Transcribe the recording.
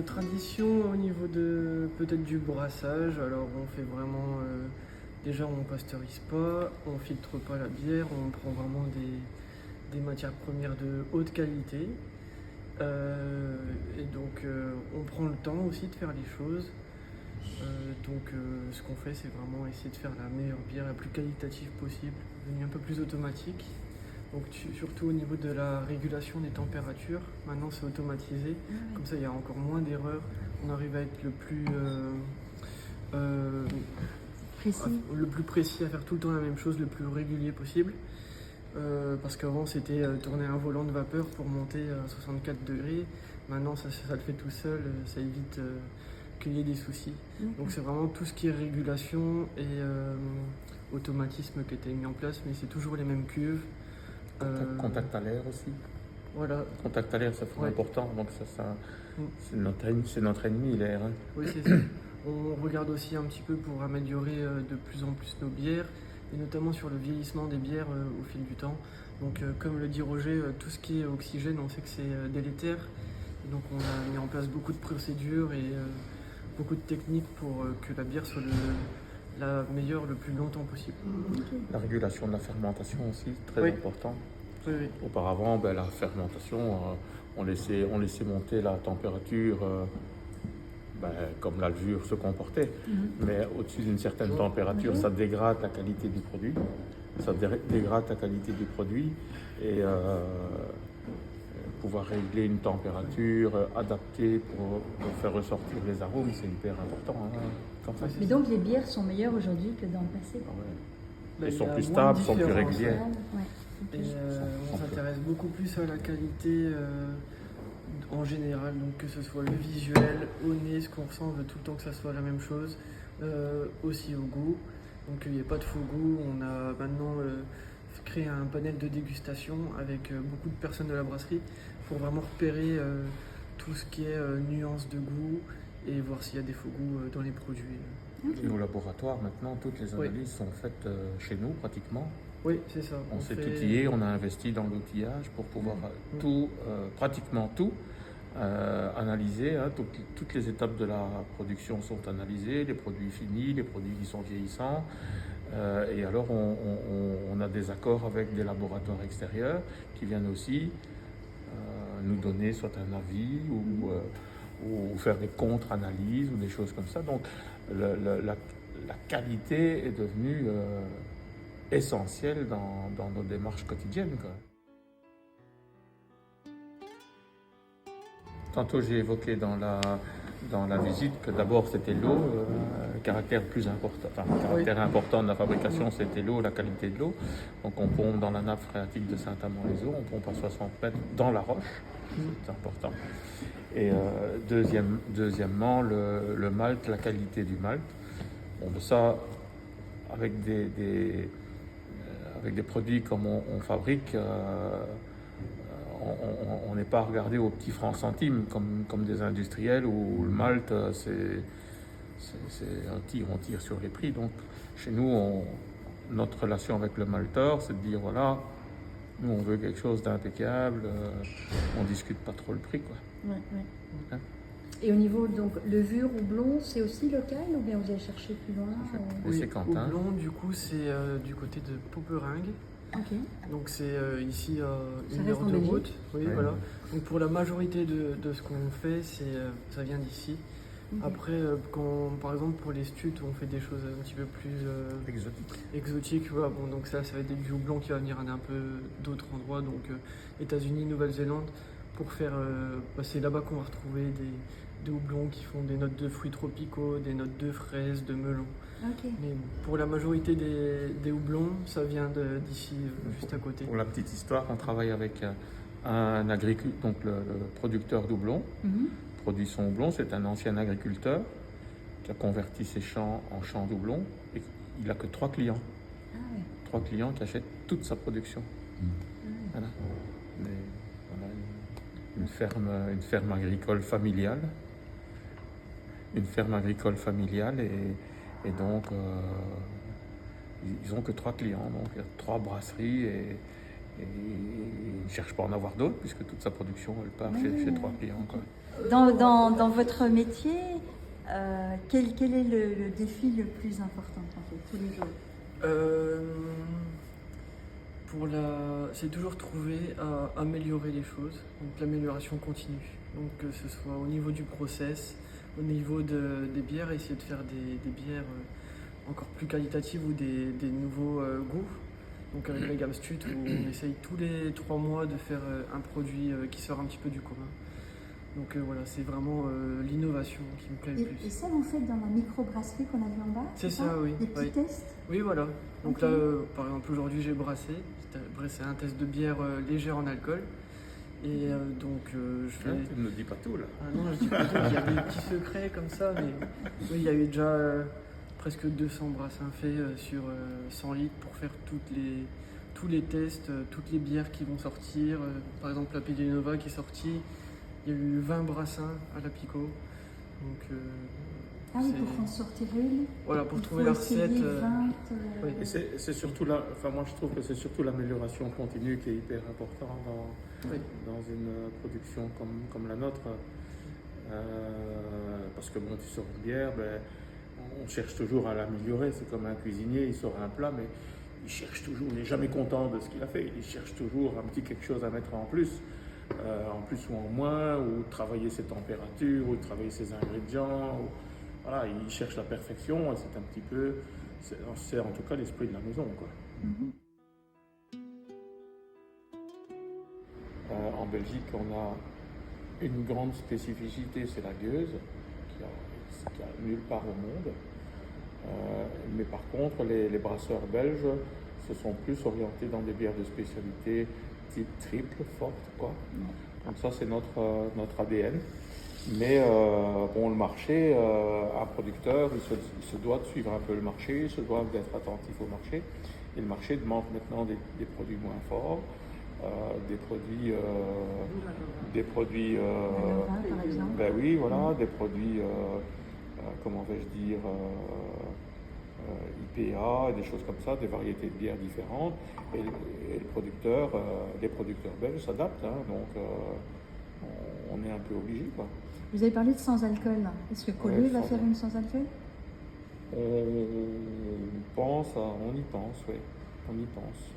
tradition au niveau de peut-être du brassage. Alors on fait vraiment déjà on pasteurise pas, on filtre pas la bière, on prend vraiment des matières premières de haute qualité. Et donc on prend le temps aussi de faire les choses. Ce qu'on fait c'est vraiment essayer de faire la meilleure bière la plus qualitative possible, devenue un peu plus automatique. Donc surtout au niveau de la régulation des températures, maintenant c'est automatisé, comme ça il y a encore moins d'erreurs, on arrive à être le plus précis, à faire tout le temps la même chose, le plus régulier possible. Parce qu'avant c'était tourner un volant de vapeur pour monter à 64 degrés, maintenant ça le fait tout seul, ça évite qu'il y ait des soucis. Donc c'est vraiment tout ce qui est régulation et automatisme qui a été mis en place, mais c'est toujours les mêmes cuves. Contact à l'air aussi. Voilà. Contact à l'air, ça fait important. Donc c'est notre ennemi, l'air. Hein. Oui, c'est ça. On regarde aussi un petit peu pour améliorer de plus en plus nos bières, et notamment sur le vieillissement des bières au fil du temps. Donc comme le dit Roger, tout ce qui est oxygène, on sait que c'est délétère. Et donc on a mis en place beaucoup de procédures et beaucoup de techniques pour que la bière soit la meilleure le plus longtemps possible. La régulation de la fermentation aussi, très important. Oui, oui. Auparavant, la fermentation, on laissait monter la température comme la levure se comportait. Mais au-dessus d'une certaine température, ça dégrade la qualité du produit. Et pouvoir régler une température adaptée pour faire ressortir les arômes, c'est hyper important. Hein, mais donc les bières sont meilleures aujourd'hui que dans le passé. Elles sont plus stables, sont plus régulières. On s'intéresse beaucoup plus à la qualité en général, donc que ce soit le visuel, au nez, ce qu'on ressent, on veut tout le temps que ça soit la même chose, aussi au goût. Donc il n'y a pas de faux goût, on a maintenant créé un panel de dégustation avec beaucoup de personnes de la brasserie pour vraiment repérer tout ce qui est nuances de goût et voir s'il y a des faux goûts dans les produits. Et au laboratoire, maintenant, toutes les analyses sont faites chez nous, pratiquement. Oui, c'est ça. On s'est outillé, on a investi dans l'outillage pour pouvoir pratiquement tout analyser. Hein. Toutes les étapes de la production sont analysées, les produits finis, les produits qui sont vieillissants. Et alors, on a des accords avec des laboratoires extérieurs qui viennent aussi nous donner soit un avis ou faire des contre-analyses ou des choses comme ça. Donc, la qualité est devenue essentielle dans nos démarches quotidiennes, quoi. Tantôt, j'ai évoqué dans la visite que d'abord c'était l'eau, le caractère important de la fabrication, c'était l'eau, la qualité de l'eau. Donc on pompe dans la nappe phréatique de Saint-Amand-les-Eaux, on pompe à 60 mètres dans la roche, c'est important. Et deuxièmement, le malt, la qualité du malt. Bon, ça, avec des produits comme on fabrique, on n'est pas regardé aux petits francs centimes comme des industriels où le malt, on tire sur les prix. Donc chez nous, notre relation avec le malteur, c'est de dire voilà, nous on veut quelque chose d'impeccable, on discute pas trop le prix, quoi. Ouais. Hein? Et au niveau donc levure ou blond, c'est aussi local ou bien vous allez chercher plus loin? Oui, au blond, du coup, c'est du côté de Poperingue. Okay. Donc c'est ici à 1 heure de route. Oui, voilà. Donc pour la majorité de ce qu'on fait, ça vient d'ici. Après, par exemple pour les studs, on fait des choses un petit peu plus exotiques. Voilà. Bon, donc ça va être du houblon qui va venir un peu d'autres endroits, donc États-Unis, Nouvelle-Zélande, pour faire. C'est là-bas qu'on va retrouver des houblons qui font des notes de fruits tropicaux, des notes de fraises, de melon. Okay. Mais pour la majorité des houblons, ça vient d'ici, juste à côté. Pour la petite histoire, on travaille avec un agriculteur, donc le producteur d'houblon, produit son houblon. C'est un ancien agriculteur qui a converti ses champs en champs d'houblon et il n'a que 3 clients. Ah, ouais. 3 clients qui achètent toute sa production. Voilà. Une ferme agricole familiale. Et donc, ils n'ont que 3 clients, donc il y a 3 brasseries et ne cherche pas à en avoir d'autres, puisque toute sa production, elle part chez 3 clients. Quoi. Dans votre métier, quel est le défi le plus important en fait, tous les jours? C'est toujours trouver à améliorer les choses, donc l'amélioration continue. Donc que ce soit au niveau du process, au niveau des bières, essayer de faire des bières encore plus qualitatives ou des nouveaux goûts. Donc avec la gamme Stut, où on essaye tous les 3 mois de faire un produit qui sort un petit peu du commun. Donc voilà, c'est vraiment l'innovation qui me plaît le plus. Et ça, vous faites dans la microbrasserie qu'on a vu en bas? C'est ça, oui. Des petits tests? Oui, voilà. Donc Okay. là, par exemple, aujourd'hui, j'ai brassé. C'est un test de bière légère en alcool. Et donc, je fais... Tu ne me dis pas tout, là. Ah non, je dis pas tout, il y a des petits secrets comme ça, mais oui, il y a eu déjà presque 200 brassins faits sur 100 litres pour faire tous les tests, toutes les bières qui vont sortir. Par exemple, la Pédé Nova qui est sortie, il y a eu 20 brassins à la Pico. Donc, ah oui, pour en sortir une. Voilà, pour trouver la recette. 20, oui. Et c'est surtout moi je trouve que c'est surtout l'amélioration continue qui est hyper importante dans une production comme la nôtre. Parce que bon, tu sors une bière, on cherche toujours à l'améliorer. C'est comme un cuisinier, il sort un plat, mais il cherche toujours, il n'est jamais content de ce qu'il a fait. Il cherche toujours un petit quelque chose à mettre en plus ou en moins, ou travailler ses températures, ou travailler ses ingrédients. Voilà, il cherche la perfection, et c'est un petit peu, c'est en tout cas l'esprit de la maison, quoi. En Belgique, on a une grande spécificité, c'est la gueuse, qui a nulle part au monde. Mais par contre, les brasseurs belges se sont plus orientés dans des bières de spécialité type triple, forte, quoi. Donc ça, c'est notre ADN. Mais bon, le marché, un producteur, il se doit de suivre un peu le marché, il se doit d'être attentif au marché. Et le marché demande maintenant des produits moins forts, des produits, ben oui, voilà, des produits, comment vais-je dire, IPA, des choses comme ça, des variétés de bières différentes. Et les producteurs belges s'adaptent, hein, donc on est un peu obligé, quoi. Vous avez parlé de sans-alcool. Est-ce que Collet va faire une sans-alcool? On y pense, oui. On y pense.